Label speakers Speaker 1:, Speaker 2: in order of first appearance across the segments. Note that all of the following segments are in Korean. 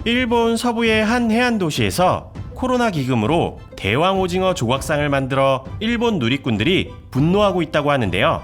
Speaker 1: 일본 서부의 한 해안 도시에서 코로나 기금으로 대왕 오징어 조각상을 만들어 일본 누리꾼들이 분노하고 있다고 하는데요.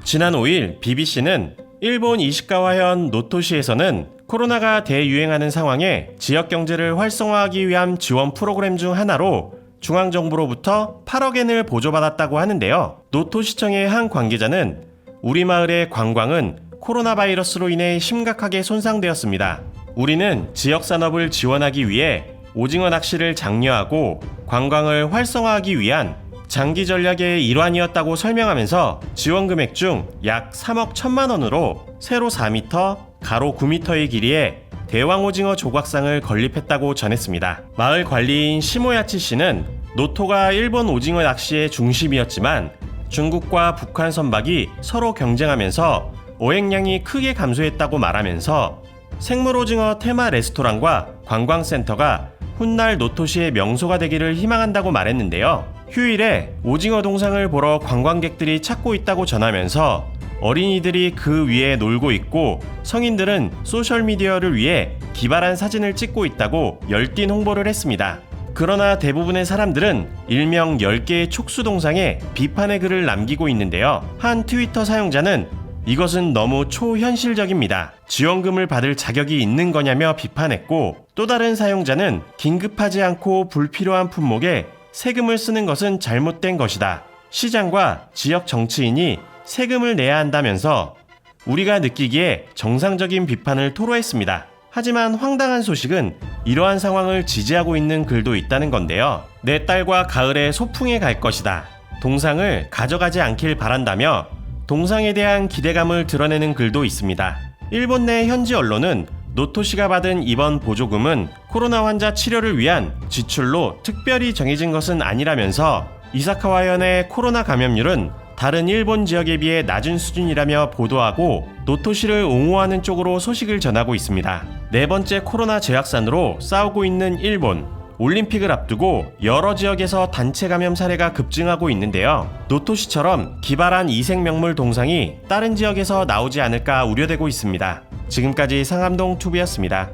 Speaker 1: 지난 5일 BBC는 일본 이시카와현 노토시에서는 코로나가 대유행하는 상황에 지역 경제를 활성화하기 위한 지원 프로그램 중 하나로 중앙정부로부터 8억엔을 보조받았다고 하는데요. 노토시청의 한 관계자는 우리 마을의 관광은 코로나 바이러스로 인해 심각하게 손상되었습니다. 우리는 지역 산업을 지원하기 위해 오징어 낚시를 장려하고 관광을 활성화하기 위한 장기 전략의 일환이었다고 설명하면서 지원 금액 중 약 3억 1천만 원으로 세로 4m, 가로 9m의 길이에 대왕 오징어 조각상을 건립했다고 전했습니다. 마을 관리인 시모야치 씨는 노토가 일본 오징어 낚시의 중심이었지만 중국과 북한 선박이 서로 경쟁하면서 어획량이 크게 감소했다고 말하면서 생물오징어 테마 레스토랑과 관광센터가 훗날 노토시의 명소가 되기를 희망한다고 말했는데요. 휴일에 오징어 동상을 보러 관광객들이 찾고 있다고 전하면서 어린이들이 그 위에 놀고 있고 성인들은 소셜미디어를 위해 기발한 사진을 찍고 있다고 열띤 홍보를 했습니다. 그러나 대부분의 사람들은 일명 10개의 촉수 동상에 비판의 글을 남기고 있는데요. 한 트위터 사용자는 이것은 너무 초현실적입니다. 지원금을 받을 자격이 있는 거냐며 비판했고, 또 다른 사용자는 긴급하지 않고 불필요한 품목에 세금을 쓰는 것은 잘못된 것이다. 시장과 지역 정치인이 세금을 내야 한다면서 우리가 느끼기에 정상적인 비판을 토로했습니다. 하지만 황당한 소식은 이러한 상황을 지지하고 있는 글도 있다는 건데요. 내 딸과 가을에 소풍에 갈 것이다. 동상을 가져가지 않길 바란다며 동상에 대한 기대감을 드러내는 글도 있습니다. 일본 내 현지 언론은 노토시가 받은 이번 보조금은 코로나 환자 치료를 위한 지출로 특별히 정해진 것은 아니라면서 이사카와현의 코로나 감염률은 다른 일본 지역에 비해 낮은 수준이라며 보도하고 노토시를 옹호하는 쪽으로 소식을 전하고 있습니다. 네 번째 코로나 재확산으로 싸우고 있는 일본. 올림픽을 앞두고 여러 지역에서 단체 감염 사례가 급증하고 있는데요. 노토시처럼 기발한 이색명물 동상이 다른 지역에서 나오지 않을까 우려되고 있습니다. 지금까지 상암동 투비였습니다.